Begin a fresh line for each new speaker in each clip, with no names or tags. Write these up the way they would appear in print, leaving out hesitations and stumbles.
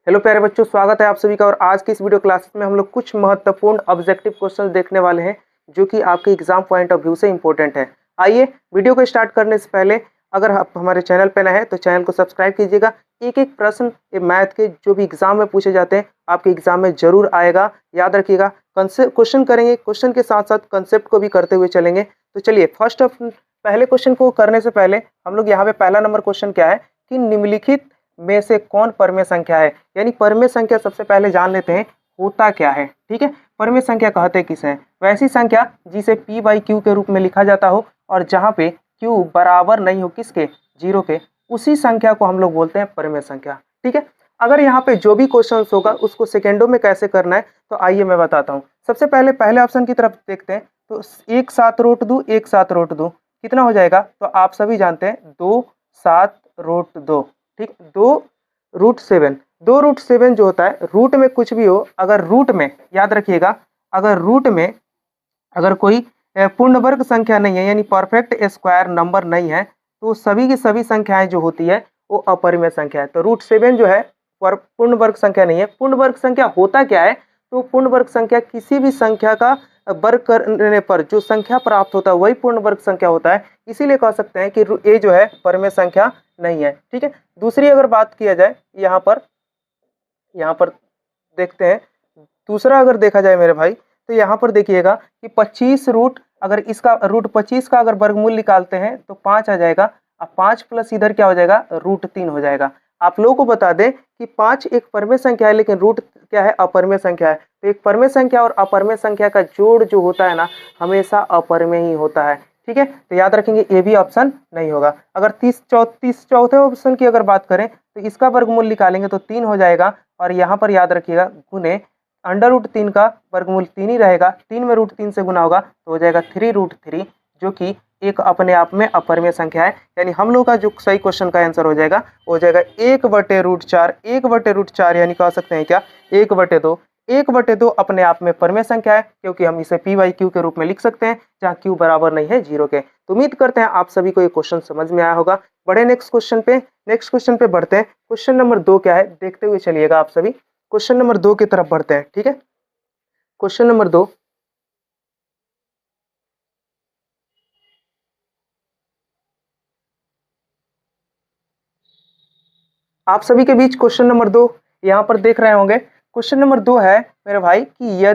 Hello प्यारे बच्चों, स्वागत है आप सभी का। और आज की इस वीडियो क्लास में हम लोग कुछ महत्वपूर्ण ऑब्जेक्टिव क्वेश्चन देखने वाले हैं जो कि आपके एग्जाम पॉइंट ऑफ व्यू से इंपॉर्टेंट है। आइए वीडियो को स्टार्ट करने से पहले अगर आप हमारे चैनल पर नए हैं तो चैनल को सब्सक्राइब कीजिएगा। एक एक प्रश्न मैथ के जो भी एग्जाम में पूछे जाते हैं आपके एग्जाम में जरूर आएगा, याद रखिएगा। क्वेश्चन करेंगे, क्वेश्चन के साथ साथ कंसेप्ट को भी करते हुए चलेंगे। तो चलिए पहले क्वेश्चन को करने से पहले हम लोग यहाँ पे पहला नंबर क्वेश्चन क्या है कि निम्नलिखित में से कौन परमेय संख्या है, यानी परमेय संख्या सबसे पहले जान लेते हैं होता क्या है। ठीक है, परमेय संख्या कहते किसे हैं? वैसी संख्या जिसे p बाई क्यू के रूप में लिखा जाता हो और जहां पे q बराबर नहीं हो किसके, जीरो के, उसी संख्या को हम लोग बोलते हैं परमेय संख्या। ठीक है, अगर यहाँ पे जो भी क्वेश्चन होगा उसको सेकेंडों में कैसे करना है तो आइए मैं बताता हूँ। सबसे पहले ऑप्शन की तरफ देखते हैं तो एक सात रूट दो, एक सात रूट दो कितना हो जाएगा? तो आप सभी जानते हैं 2 7 रूट 2। ठीक, 2√7 जो होता है, रूट में कुछ भी हो, अगर रूट में, याद रखिएगा, अगर रूट में अगर कोई पूर्ण वर्ग संख्या नहीं है यानी परफेक्ट स्क्वायर नंबर नहीं है तो सभी की सभी संख्याएं जो होती है वो अपरिमेय संख्या है। तो √7 जो है पूर्ण वर्ग संख्या नहीं है। पूर्ण वर्ग संख्या होता क्या है? तो पूर्ण वर्ग संख्या किसी भी संख्या का वर्ग करने पर जो संख्या प्राप्त होता है वही पूर्ण वर्ग संख्या होता है। इसीलिए कह सकते हैं कि ए जो है परमेय संख्या नहीं है। ठीक है, दूसरी अगर बात किया जाए यहाँ पर देखते हैं, दूसरा अगर देखा जाए मेरे भाई तो यहाँ पर देखिएगा कि 25 रूट, अगर इसका √25 का अगर वर्गमूल निकालते हैं तो 5 आ जाएगा। अब 5 प्लस इधर क्या हो जाएगा? √3 हो जाएगा। आप लोगों को बता दें कि 5 एक परमेय संख्या है लेकिन रूट क्या है? अपरमेय संख्या है। तो एक परमेय संख्या और अपरमेय संख्या का जोड़ जो होता है ना, हमेशा अपरमेय ही होता है। ठीक है, तो याद रखेंगे ये भी ऑप्शन नहीं होगा। अगर 30 चौथे ऑप्शन की अगर बात करें तो इसका वर्गमूल निकालेंगे तो 3 हो जाएगा। और यहाँ पर याद रखिएगा गुने √3 का वर्गमूल 3 ही रहेगा, 3 में √3 से गुना होगा तो हो जाएगा 3√3, जो कि एक अपने आप में अपरमेय संख्या है। यानी हम लोग का जो सही क्वेश्चन का आंसर हो जाएगा 1/√4। 1/√4 यानी कह सकते हैं क्या? 1/2। 1/2 अपने आप में परमेय संख्या है क्योंकि हम इसे p बाई क्यू के रूप में लिख सकते हैं जहाँ q बराबर नहीं है जीरो के। तो उम्मीद करते हैं आप सभी को ये क्वेश्चन समझ में आया होगा। बढ़े नेक्स्ट क्वेश्चन पे बढ़ते हैं। क्वेश्चन नंबर 2 क्या है देखते हुए चलिएगा आप सभी। क्वेश्चन नंबर 2 की तरफ बढ़ते हैं। ठीक है, क्वेश्चन नंबर 2, आप सभी के बीच क्वेश्चन नंबर 2 यहाँ पर देख रहे होंगे। क्वेश्चन नंबर 2 है मेरे भाई कि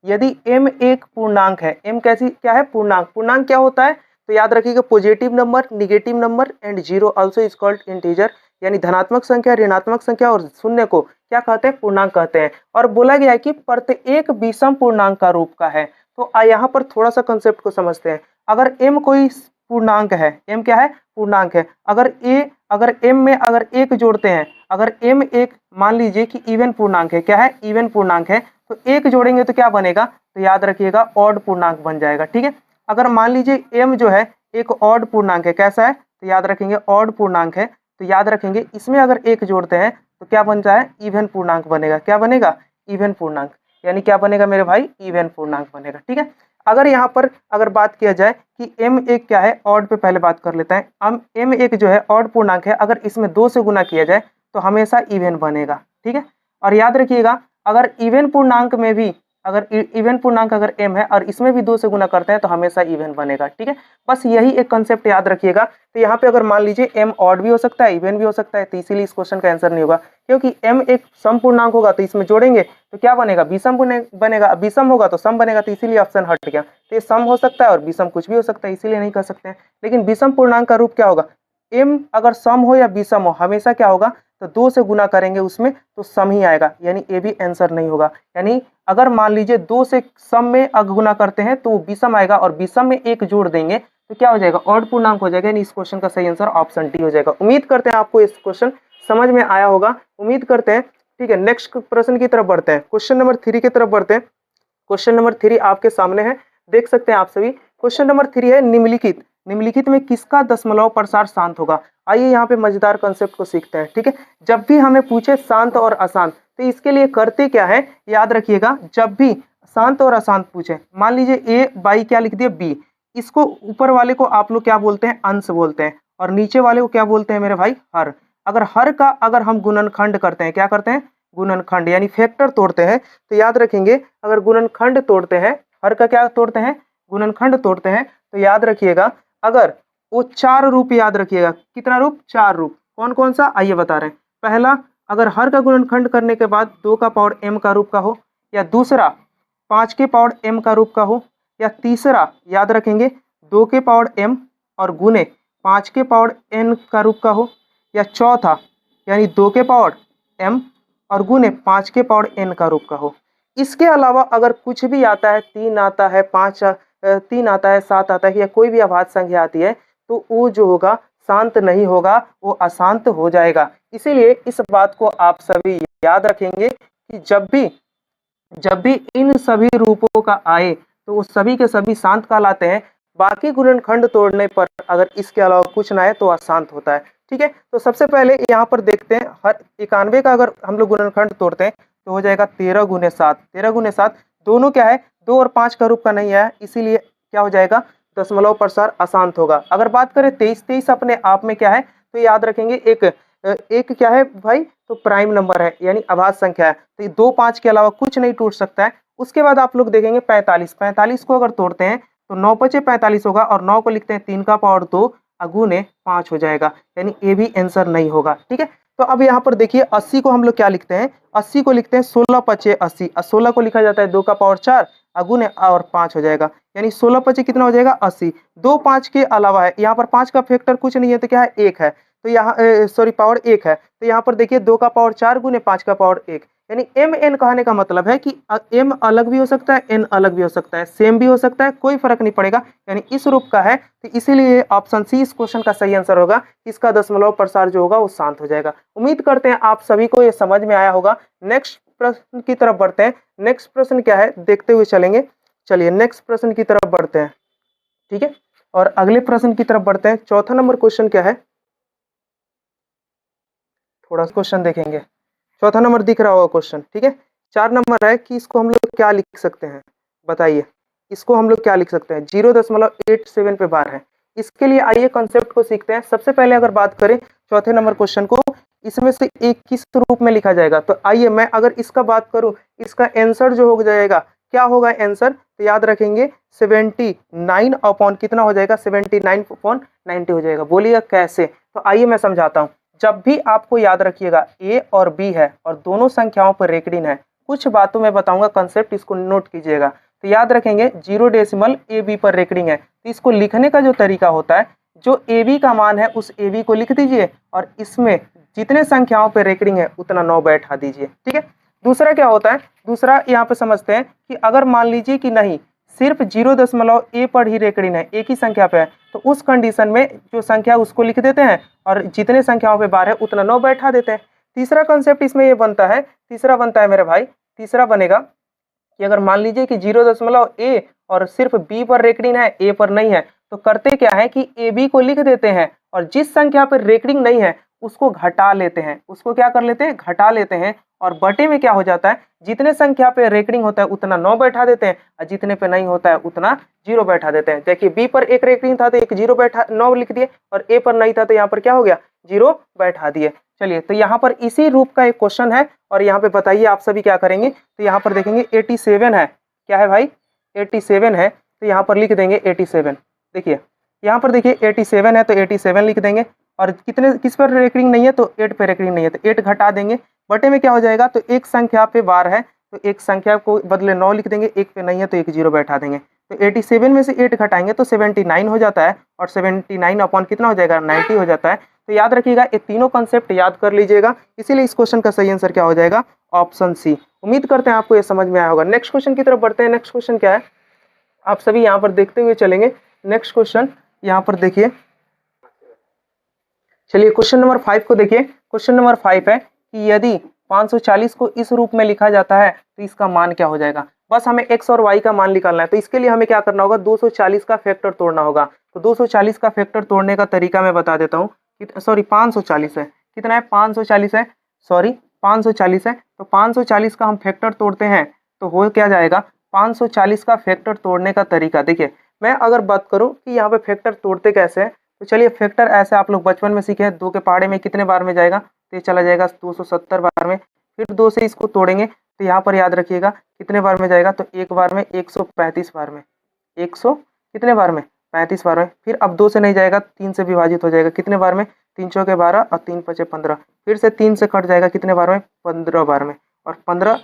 यदि m एक पूर्णांक है, m क्या है? पूर्णांक क्या होता है? तो याद रखिएगा positive number, negative number and zero also is called integer, यानी धनात्मक संख्या, ऋणात्मक संख्या और शून्य को क्या कहते हैं? पूर्णांक कहते हैं। और बोला गया है कि प्रत्येक विषम पूर्णांक का रूप का है। तो यहाँ पर थोड़ा सा कंसेप्ट को समझते हैं। अगर m कोई पूर्णांक है, m क्या है? पूर्णांक है। अगर m में अगर एक जोड़ते हैं, अगर m एक मान लीजिए कि इवन पूर्णांक है, क्या है? इवन पूर्णांक है, तो एक जोड़ेंगे तो क्या बनेगा? तो याद रखिएगा ऑड पूर्णांक बन जाएगा। ठीक है, अगर मान लीजिए m जो है एक ऑड पूर्णांक है, कैसा है? तो याद रखेंगे ऑड पूर्णांक है। तो याद रखेंगे इसमें अगर एक जोड़ते हैं तो क्या बन जाए? इवन पूर्णांक बनेगा। क्या बनेगा? इवन पूर्णांक। यानी क्या बनेगा मेरे भाई? इवन पूर्णांक बनेगा। ठीक है, अगर यहाँ पर अगर बात किया जाए कि m एक क्या है? ऑड पे पहले बात कर लेते हैं। हम m एक जो है ऑड पूर्णांक है, अगर इसमें 2 से गुना किया जाए तो हमेशा इवन बनेगा। ठीक है, और याद रखिएगा अगर इवन पूर्णांक में भी अगर m है और इसमें भी 2 से गुना करते हैं तो हमेशा इवन बनेगा। ठीक है, बस यही एक कंसेप्ट याद रखिएगा। तो यहाँ पे अगर मान लीजिए m ऑड भी हो सकता है, इवन भी हो सकता है, तो इसीलिए इस क्वेश्चन का आंसर नहीं होगा। क्योंकि m एक सम पूर्णांक होगा तो इसमें जोड़ेंगे तो क्या बनेगा? विषम बनेगा। विषम होगा तो सम बनेगा, तो इसीलिए ऑप्शन हट गया। तो ये सम हो सकता है और विषम कुछ भी हो सकता है, इसीलिए नहीं कर सकते हैं। लेकिन विषम पूर्णांक का रूप क्या होगा? m अगर सम हो या विषम हो हमेशा क्या होगा? तो 2 से गुना करेंगे उसमें तो सम ही आएगा, यानी ये भी आंसर नहीं होगा। यानी अगर मान लीजिए 2 से सम में अगर गुना करते हैं तो विषम आएगा और विषम में एक जोड़ देंगे तो क्या हो जाएगा? ऑड पूर्णांक हो जाएगा। यानी इस क्वेश्चन का सही आंसर ऑप्शन डी हो जाएगा। उम्मीद करते हैं आपको इस क्वेश्चन समझ में आया होगा, उम्मीद करते हैं। ठीक है, नेक्स्ट प्रश्न की तरफ बढ़ते हैं। क्वेश्चन नंबर 3 की तरफ बढ़ते हैं। क्वेश्चन नंबर 3 आपके सामने है, देख सकते हैं आप सभी। क्वेश्चन नंबर 3 है निम्नलिखित में किसका दशमलव प्रसार शांत होगा? आइए यहाँ पे मजेदार कंसेप्ट को सीखते हैं। ठीक है, जब भी हमें पूछे शांत और अशांत तो इसके लिए करते क्या है? याद रखिएगा, जब भी शांत और अशांत पूछे, मान लीजिए a बाई क्या लिख दिया? b, इसको ऊपर वाले को आप लोग क्या बोलते हैं? अंश बोलते हैं, और नीचे वाले को क्या बोलते हैं मेरे भाई? हर। अगर हर का अगर हम गुणनखंड करते हैं, क्या करते हैं? गुणनखंड यानी फैक्टर तोड़ते हैं, तो याद रखेंगे अगर गुणनखंड तोड़ते हैं, हर का क्या तोड़ते हैं, गुणनखंड तोड़ते हैं, तो याद रखिएगा अगर वो 4 रूप, याद रखिएगा कितना रूप, 4 रूप। कौन कौन सा, आइए बता रहे हैं। पहला, अगर हर का गुणनखंड करने के बाद 2 का पावर m का रूप का हो, या दूसरा 5 के पावर m का रूप का हो, या तीसरा याद रखेंगे 2 के पावर m और गुने 5 के पावर n का रूप का हो, या चौथा यानी 2 के पावर m और गुने 5 के पावर n का रूप का हो। इसके अलावा अगर कुछ भी आता है, 3 आता है, 3 आता है, 7 आता है, या कोई भी अभाज्य संख्या आती है, तो वो जो होगा शांत नहीं होगा, वो अशांत हो जाएगा। इसीलिए इस बात को आप सभी याद रखेंगे कि जब भी इन सभी रूपों का आए तो वो सभी के सभी शांत कहलाते हैं। बाकी गुणनखंड तोड़ने पर अगर इसके अलावा कुछ ना आए तो अशांत होता है। ठीक है, तो सबसे पहले यहाँ पर देखते हैं, हर 91 का अगर हम लोग गुणनखंड तोड़ते हैं तो हो जाएगा 13 गुने 7। 13 गुने 7 दोनों क्या है, 2 और 5 का रूप का नहीं है, इसीलिए क्या हो जाएगा, दशमलव प्रसार अशांत होगा। अगर बात करें 23, 23 अपने आप में क्या है, तो याद रखेंगे एक क्या है भाई, तो प्राइम नंबर है यानी अभाज्य संख्या है, तो 2 5 के अलावा कुछ नहीं टूट सकता है। उसके बाद आप लोग देखेंगे 45, 45 को अगर तोड़ते हैं तो 9 5 45 होगा, और 9 को लिखते हैं 3 का पावर 2 गुने 5 हो जाएगा, यानी ए भी आंसर नहीं होगा। ठीक है, तो अब यहाँ पर देखिए 80 को हम लोग क्या लिखते हैं, 80 को लिखते हैं 16 5 80, और 16 को लिखा जाता है 2 का पावर 4 गुने और 5 हो जाएगा, यानी 16 5 कितना हो जाएगा, 80। 2 5 के अलावा है, यहाँ पर 5 का फैक्टर कुछ नहीं है, तो क्या है, 1 है, तो यहाँ सॉरी पावर 1 है, तो यहाँ पर देखिए 2 का पावर 4 गुने 5 का पावर 1, यानी एम एन कहने का मतलब है कि एम अलग भी हो सकता है, एन अलग भी हो सकता है, सेम भी हो सकता है, कोई फर्क नहीं पड़ेगा, यानी इस रूप का है, तो इसीलिए ऑप्शन सी इस क्वेश्चन का सही आंसर होगा। इसका दशमलव प्रसार जो होगा वो शांत हो जाएगा। उम्मीद करते हैं आप सभी को ये समझ में आया होगा। नेक्स्ट प्रश्न की तरफ बढ़ते हैं। नेक्स्ट प्रश्न क्या है देखते हुए चलेंगे। चलिए नेक्स्ट प्रश्न की तरफ बढ़ते हैं। ठीक है, और अगले प्रश्न की तरफ बढ़ते हैं। चौथा नंबर क्वेश्चन क्या है, थोड़ा क्वेश्चन देखेंगे। चौथा नंबर दिख रहा होगा क्वेश्चन। ठीक है, 4 नंबर है कि इसको हम लोग क्या लिख सकते हैं, बताइए इसको हम लोग क्या लिख सकते हैं। 0.87 पे बार है। इसके लिए आइए कॉन्सेप्ट को सीखते हैं। सबसे पहले अगर बात करें चौथे नंबर क्वेश्चन को, इसमें से एक किस रूप में लिखा जाएगा, तो आइए मैं अगर इसका बात करूं, इसका आंसर जो हो जाएगा, क्या होगा आंसर, तो याद रखेंगे 79 अपॉन कितना हो जाएगा, 79 अपॉन 90 हो जाएगा। बोलिएगा कैसे, तो आइए मैं समझाता हूँ। जब भी आपको याद रखिएगा ए और बी है और दोनों संख्याओं पर रेकडिन है, कुछ बातों में बताऊंगा कंसेप्ट, इसको नोट कीजिएगा। तो याद रखेंगे 0 ए बी पर रेकडिंग है, तो इसको लिखने का जो तरीका होता है, जो ए बी का मान है उस ए बी को लिख दीजिए और इसमें जितने संख्याओं पर रेकडिंग है उतना 9 बैठा दीजिए। ठीक है, दूसरा क्या होता है, दूसरा यहाँ पे समझते हैं कि अगर मान लीजिए कि नहीं सिर्फ 0 ए पर ही रेकडिन है, एक ही संख्या पे है, तो उस कंडीशन में जो संख्या उसको लिख देते हैं और जितने संख्याओं पे बार है उतना 9 बैठा देते हैं। तीसरा कंसेप्ट इसमें ये बनता है, तीसरा बनता है मेरे भाई, तीसरा बनेगा कि अगर मान लीजिए कि 0 ए और सिर्फ बी पर रेकडिन है, ए पर नहीं है, तो करते क्या है कि ए बी को लिख देते हैं और जिस संख्या पर रेकडिंग नहीं है उसको घटा लेते हैं। उसको क्या कर लेते हैं, घटा लेते हैं, और बटे में क्या हो जाता है, जितने संख्या पे रेकडिंग होता है उतना 9 बैठा देते हैं और जितने पे नहीं होता है उतना 0 बैठा देते हैं। देखिए बी पर एक रेकडिंग था तो एक 0 बैठा 9 लिख दिए, और ए पर नहीं था तो यहाँ पर क्या हो गया, 0 बैठा दिए। चलिए, तो यहाँ पर इसी रूप का एक क्वेश्चन है और यहाँ पे बताइए आप सभी क्या करेंगे। तो यहाँ पर देखेंगे 87 है, क्या है भाई, 87 है, तो यहाँ पर लिख देंगे 87। देखिए यहाँ पर देखिए 87 है तो 87 लिख देंगे, और कितने किस पर रेकडिंग नहीं है, तो 8 पे रेकडिंग नहीं है तो 8 घटा देंगे, बटे में क्या हो जाएगा, तो एक संख्या पे बार है तो एक संख्या को बदले 9 लिख देंगे, एक पे नहीं है तो एक 0 बैठा देंगे। तो 87 में से 8 घटाएंगे तो 79 हो जाता है, और 79 अपॉन कितना हो जाएगा, 90 हो जाता है। तो याद रखिएगा ये तीनों कॉन्सेप्ट याद कर लीजिएगा, इसीलिए इस क्वेश्चन का सही आंसर क्या हो जाएगा, ऑप्शन सी। उम्मीद करते हैं आपको ये समझ में आया होगा। नेक्स्ट क्वेश्चन की तरफ बढ़ते हैं। नेक्स्ट क्वेश्चन क्या है, आप सभी यहाँ पर देखते हुए चलेंगे। नेक्स्ट क्वेश्चन यहाँ पर देखिए, चलिए क्वेश्चन नंबर 5 को देखिए। क्वेश्चन नंबर 5 है कि यदि 540 को इस रूप में लिखा जाता है तो इसका मान क्या हो जाएगा। बस हमें x और y का मान निकालना है, तो इसके लिए हमें क्या करना होगा, 240 का फैक्टर तोड़ना होगा। तो 240 का फैक्टर तोड़ने का तरीका मैं बता देता हूँ। सॉरी 540 है, कितना है, 540 है, सॉरी 540 है। तो 540 का हम फैक्टर तोड़ते हैं तो हो क्या जाएगा, 540 का फैक्टर तोड़ने का तरीका देखिए। मैं अगर बात करूँ कि यहाँ पे फैक्टर तोड़ते कैसे हैं, तो चलिए फैक्टर ऐसे आप लोग बचपन में सीखे हैं, 2 के पहाड़े में कितने बार में जाएगा, तो ये चला जाएगा 270 बार में, फिर 2 से इसको तोड़ेंगे तो यहाँ पर याद रखिएगा कितने बार में जाएगा, तो एक बार में 135 बार में, 100 कितने बार में 35 बार में। फिर अब 2 से नहीं जाएगा, 3 से विभाजित हो जाएगा, कितने बार में 3 चौके 12 और 3 पचे 15। फिर से 3 से कट जाएगा, कितने बार में 15 बार में, और 15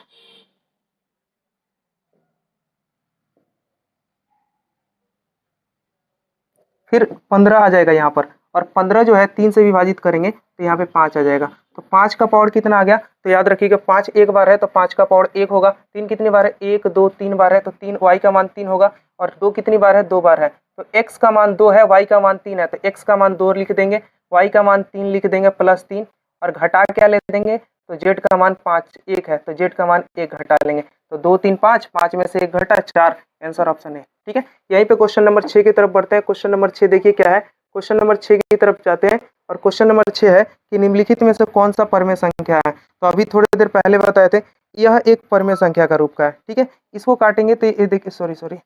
फिर 15 आ जाएगा यहाँ पर, और 15 जो है 3 से विभाजित करेंगे तो यहाँ पे 5 आ जाएगा। तो 5 का पावर कितना आ गया, तो याद रखिएगा 5 एक बार है तो 5 का पावर 1 होगा। 3 कितनी बार है, 1 2 3 बार है तो 3, y का मान 3 होगा। और 2 कितनी बार है, 2 बार है, तो x का मान 2 है, y का मान 3 है, तो x का मान 2 लिख देंगे, y का मान 3 लिख देंगे प्लस 3, और घटा क्या ले देंगे, तो z का मान 5 1 है, तो z का मान 1 घटा लेंगे, तो 2 3 5, 5 में से 1 घटा 4, आंसर ऑप्शन है। ठीक है, यहीं पे क्वेश्चन नंबर 6 की तरफ बढ़ते हैं। क्वेश्चन नंबर 6 देखिए क्या है, क्वेश्चन नंबर 6 की तरफ जाते हैं, और क्वेश्चन नंबर 6 है कि निम्नलिखित में से कौन सा परमेय संख्या है। तो अभी थोड़ी देर पहले बताए थे, यह एक परमेय संख्या का रूप का है। ठीक है, इसको काटेंगे तो ये देखिए, सॉरी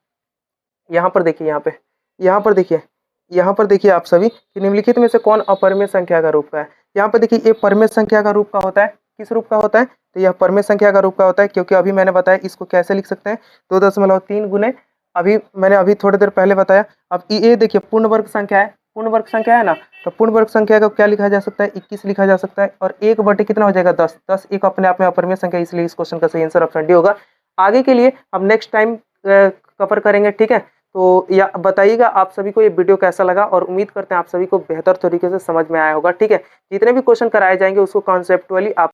यहाँ पर देखिए, यहाँ पर देखिए आप सभी कि निम्नलिखित में से कौन अपरमेय संख्या का रूप का है। यहाँ पर देखिए, ये परमेय संख्या का रूप का होता है, किस रूप का होता है, तो यह परमेय संख्या का रूप का होता है, क्योंकि अभी मैंने बताया इसको कैसे लिख सकते हैं, 2.3 गुने, मैंने थोड़ी देर पहले बताया। अब ये देखिए पूर्ण वर्ग संख्या है, पूर्ण वर्ग संख्या है ना, तो पूर्ण वर्ग संख्या को क्या लिखा जा सकता है, 21 लिखा जा सकता है, और 1 बटे कितना हो जाएगा, 10। 10 एक अपने आप में अपरमेय संख्या, इसलिए इस क्वेश्चन का सही आंसर ऑप्शन डी होगा। आगे के लिए हम नेक्स्ट टाइम कवर करेंगे। ठीक है, तो या बताइएगा आप सभी को ये वीडियो कैसा लगा, और उम्मीद करते हैं आप सभी को बेहतर तरीके से समझ में आया होगा। ठीक है, जितने भी क्वेश्चन कराए जाएंगे उसको कॉन्सेप्चुअली आप